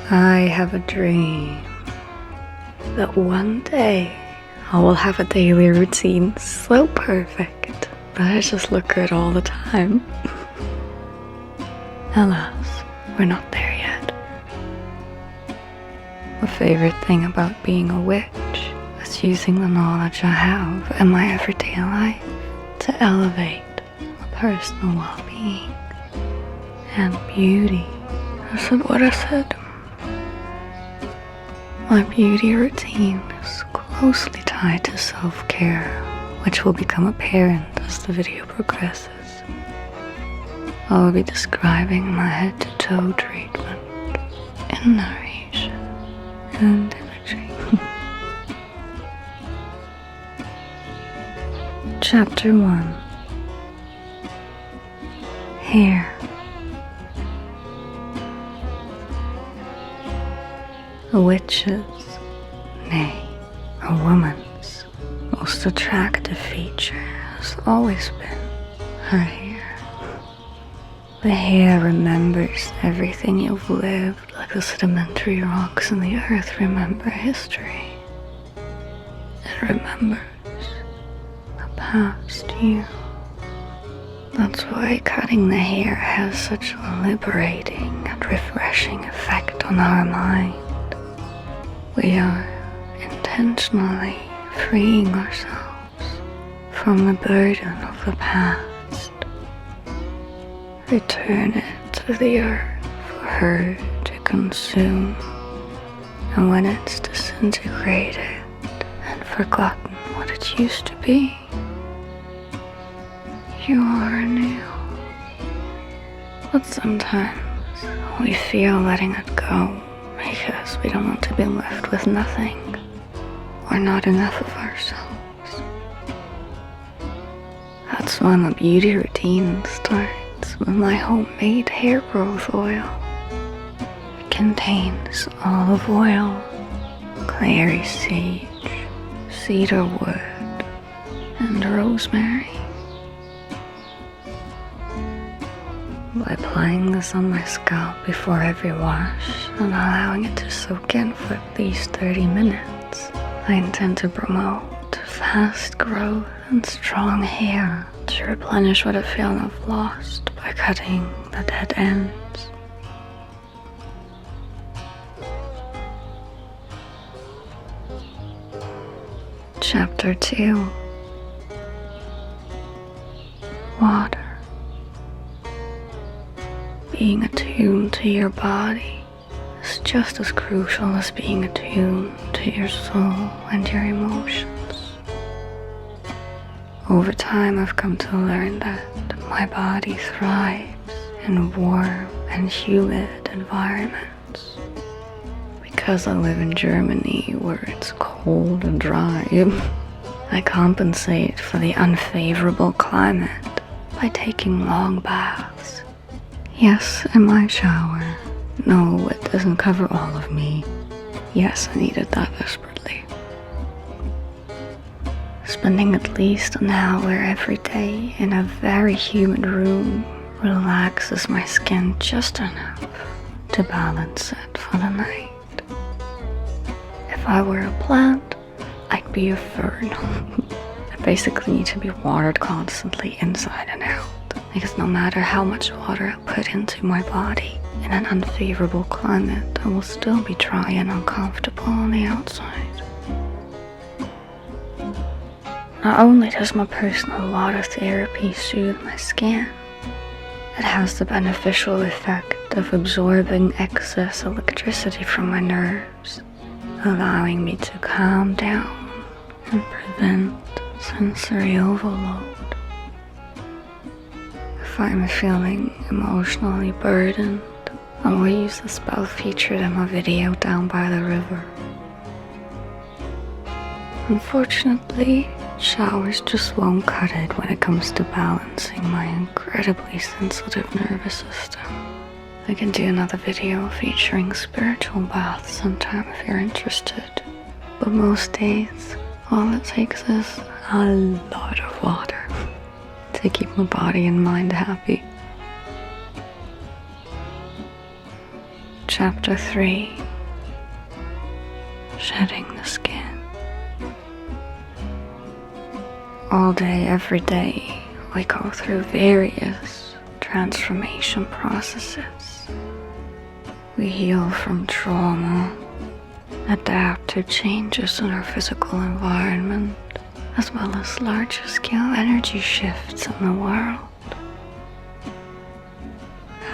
I have a dream that one day I will have a daily routine so perfect that I just look good all the time. Alas, we're not there yet. My favorite thing about being a witch is using the knowledge I have in my everyday life to elevate my personal well-being and beauty. I said what I said. My beauty routine is closely tied to self-care, which will become apparent as the video progresses. I will be describing my head-to-toe treatment in narration and imagery. Chapter 1. Hair. A witch's, nay, a woman's most attractive feature has always been her hair. The hair remembers everything you've lived, like the sedimentary rocks in the earth remember history. It remembers the past you. That's why cutting the hair has such a liberating and refreshing effect on our mind. We are intentionally freeing ourselves from the burden of the past. Return it to the earth for her to consume, and when it's disintegrated and forgotten what it used to be, you are anew. But sometimes we feel letting it go because we don't want to be left with nothing or not enough of ourselves. That's why my beauty routine starts with my homemade hair growth oil. It contains olive oil, clary sage, cedar wood, and rosemary. By applying this on my scalp before every wash and allowing it to soak in for at least 30 minutes, I intend to promote fast growth and strong hair to replenish what I feel I've lost by cutting the dead ends. Chapter 2. Water. Being attuned to your body is just as crucial as being attuned to your soul and your emotions. Over time, I've come to learn that my body thrives in warm and humid environments. Because I live in Germany, where it's cold and dry, I compensate for the unfavorable climate by taking long baths. Yes, in my shower. No, it doesn't cover all of me. Yes, I needed that desperately. Spending at least an hour every day in a very humid room relaxes my skin just enough to balance it for the night. If I were a plant, I'd be a fern. I basically need to be watered constantly inside and out. Because no matter how much water I put into my body in an unfavorable climate, I will still be dry and uncomfortable on the outside. Not only does my personal water therapy soothe my skin, it has the beneficial effect of absorbing excess electricity from my nerves, allowing me to calm down and prevent sensory overload. If I'm feeling emotionally burdened, I will use the spell featured in my video Down by the River. Unfortunately, showers just won't cut it when it comes to balancing my incredibly sensitive nervous system. I can do another video featuring spiritual baths sometime if you're interested. But most days, all it takes is a lot of water to keep my body and mind happy. Chapter 3. Shedding the skin. All day, every day, we go through various transformation processes. We heal from trauma, adapt to changes in our physical environment, as well as larger scale energy shifts in the world.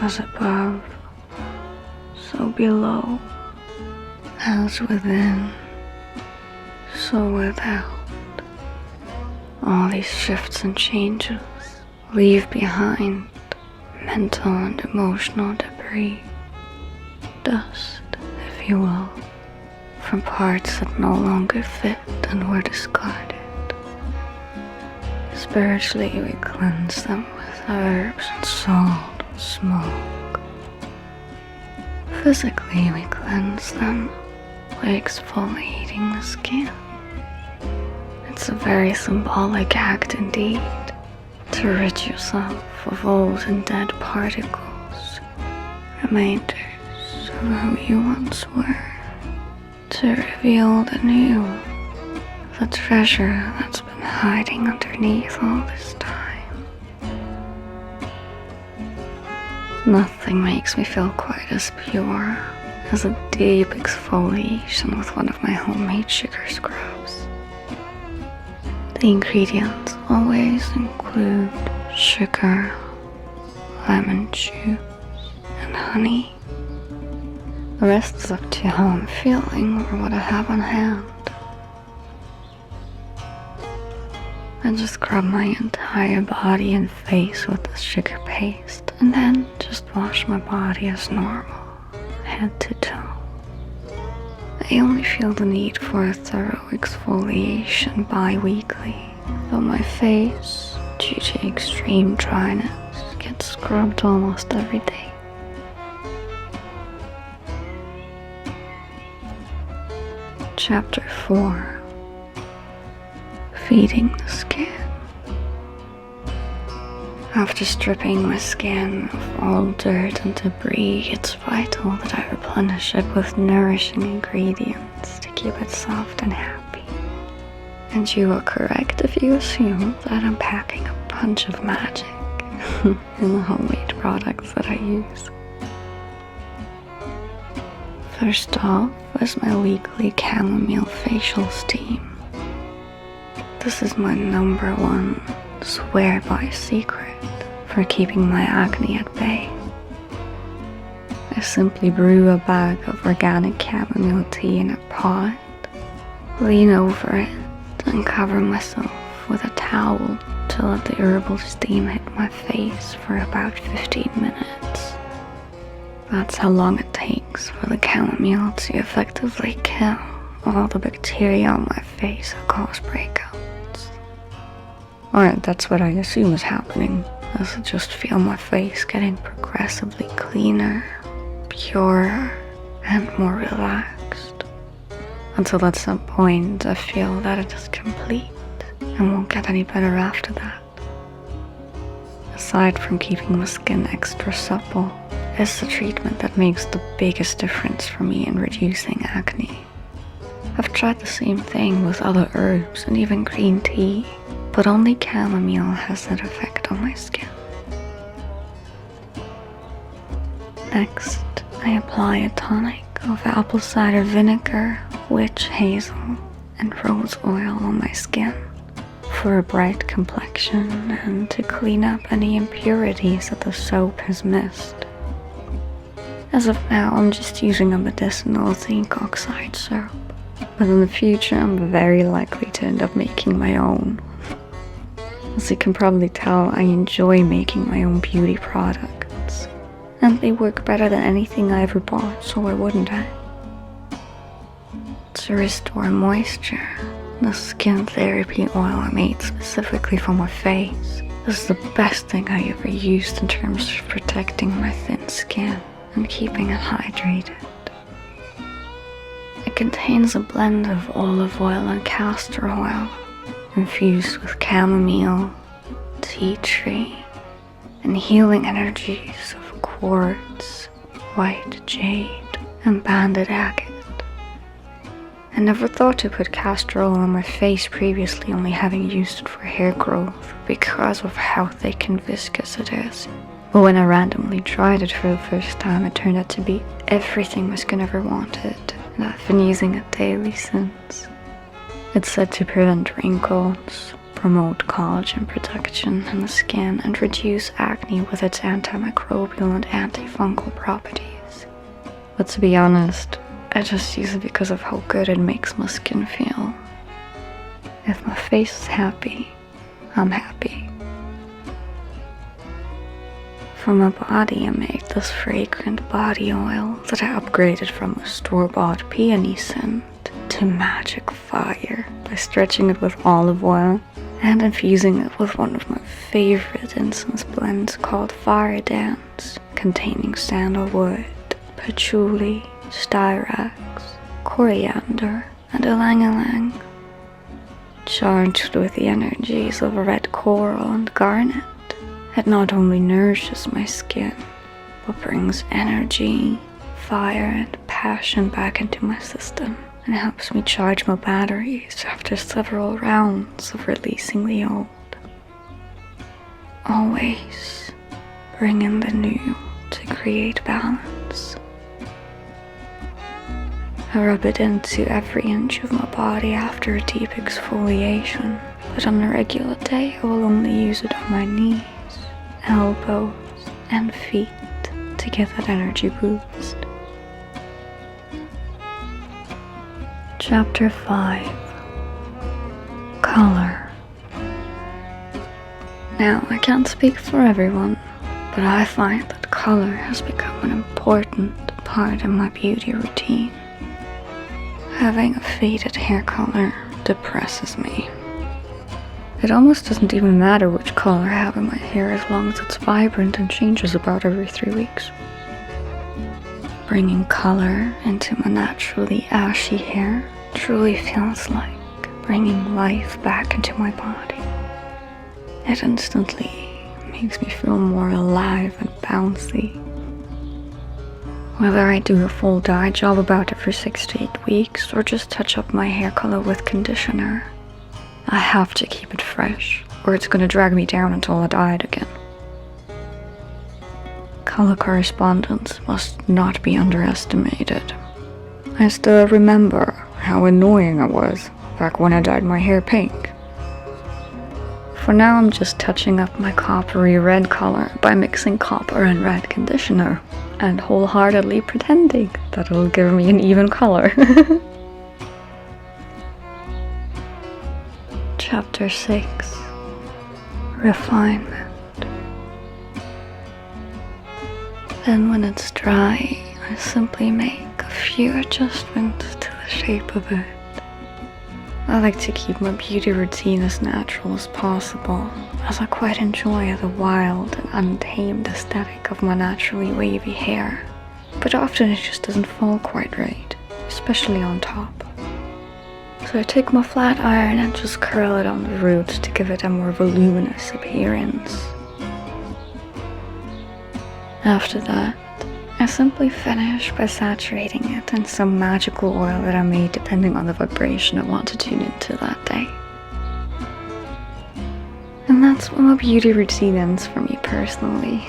As above, so below, as within, so without. All these shifts and changes leave behind mental and emotional debris, dust, if you will, from parts that no longer fit and were discarded. Spiritually, we cleanse them with herbs and salt and smoke. Physically, we cleanse them by exfoliating the skin. It's a very symbolic act indeed, to rid yourself of old and dead particles, reminders of who you once were, to reveal the new, the treasure that's been hiding underneath all this time. Nothing makes me feel quite as pure as a deep exfoliation with one of my homemade sugar scrubs. The ingredients always include sugar, lemon juice, and honey. The rest is up to how I'm feeling or what I have on hand. I just scrub my entire body and face with this sugar paste, and then just wash my body as normal, head to toe. I only feel the need for a thorough exfoliation bi-weekly, though my face, due to extreme dryness, gets scrubbed almost every day. Chapter 4. Feeding the skin. After stripping my skin of all dirt and debris, it's vital that I replenish it with nourishing ingredients to keep it soft and happy. And you are correct if you assume that I'm packing a punch of magic in the homemade products that I use. First off is my weekly chamomile facial steam. This is my #1 swear-by secret for keeping my acne at bay. I simply brew a bag of organic chamomile tea in a pot, lean over it, and cover myself with a towel to let the herbal steam hit my face for about 15 minutes. That's how long it takes for the chamomile to effectively kill all the bacteria on my face that cause breakouts. Or that's what I assume is happening, as I just feel my face getting progressively cleaner, purer, and more relaxed. Until at some point I feel that it is complete and won't get any better after that. Aside from keeping my skin extra supple, it's the treatment that makes the biggest difference for me in reducing acne. I've tried the same thing with other herbs and even green tea, but only chamomile has that effect on my skin. Next, I apply a tonic of apple cider vinegar, witch hazel, and rose oil on my skin for a bright complexion and to clean up any impurities that the soap has missed. As of now, I'm just using a medicinal zinc oxide soap, but in the future I'm very likely to end up making my own. As you can probably tell, I enjoy making my own beauty products, and they work better than anything I ever bought, so why wouldn't I? To restore moisture, the skin therapy oil I made specifically for my face is the best thing I ever used in terms of protecting my thin skin and keeping it hydrated. It contains a blend of olive oil and castor oil, infused with chamomile, tea tree, and healing energies of quartz, white jade, and banded agate. I never thought to put castor oil on my face previously, only having used it for hair growth because of how thick and viscous it is. But when I randomly tried it for the first time, it turned out to be everything my skin ever wanted, and I've been using it daily since. It's said to prevent wrinkles, promote collagen production in the skin, and reduce acne with its antimicrobial and antifungal properties. But to be honest, I just use it because of how good it makes my skin feel. If my face is happy, I'm happy. For my body, I made this fragrant body oil that I upgraded from a store-bought peony scent to magic fire by stretching it with olive oil and infusing it with one of my favorite incense blends called Fire Dance, containing sandalwood, patchouli, styrax, coriander, and ylang-ylang, charged with the energies of red coral and garnet. It not only nourishes my skin, but brings energy, fire, and passion back into my system, and helps me charge my batteries after several rounds of releasing the old. Always bring in the new to create balance. I rub it into every inch of my body after a deep exfoliation, but on a regular day I will only use it on my knees, elbows, and feet to get that energy boost. Chapter 5. Color. Now, I can't speak for everyone, but I find that color has become an important part of my beauty routine. Having a faded hair color depresses me. It almost doesn't even matter which color I have in my hair as long as it's vibrant and changes about every 3 weeks. Bringing color into my naturally ashy hair truly feels like bringing life back into my body. It instantly makes me feel more alive and bouncy. Whether I do a full dye job about every 6 to 8 weeks or just touch up my hair color with conditioner, I have to keep it fresh or it's gonna drag me down until I dye it again. Color correspondence must not be underestimated. I still remember how annoying I was back when I dyed my hair pink. For now, I'm just touching up my coppery red color by mixing copper and red conditioner and wholeheartedly pretending that it'll give me an even color. Chapter 6. Refinement. Then when it's dry, I simply make a few adjustments to the shape of it. I like to keep my beauty routine as natural as possible, as I quite enjoy the wild and untamed aesthetic of my naturally wavy hair, but often it just doesn't fall quite right, especially on top. So I take my flat iron and just curl it on the roots to give it a more voluminous appearance. After that, I simply finish by saturating it in some magical oil that I made depending on the vibration I want to tune into that day. And that's when my beauty routine ends for me personally.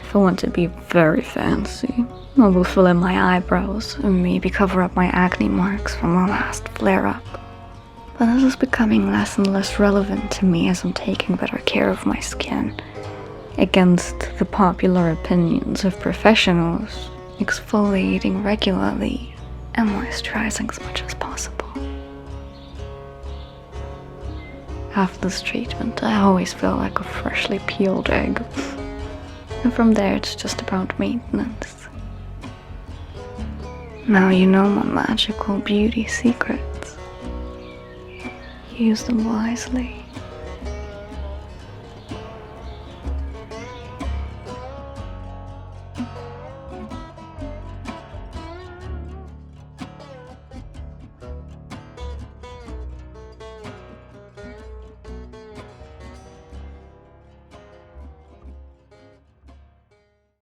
If I want to be very fancy, I will fill in my eyebrows and maybe cover up my acne marks from my last flare-up. But this is becoming less and less relevant to me as I'm taking better care of my skin, against the popular opinions of professionals, exfoliating regularly and moisturizing as much as possible. After this treatment, I always feel like a freshly peeled egg. And from there, it's just about maintenance. Now you know my magical beauty secrets. Use them wisely.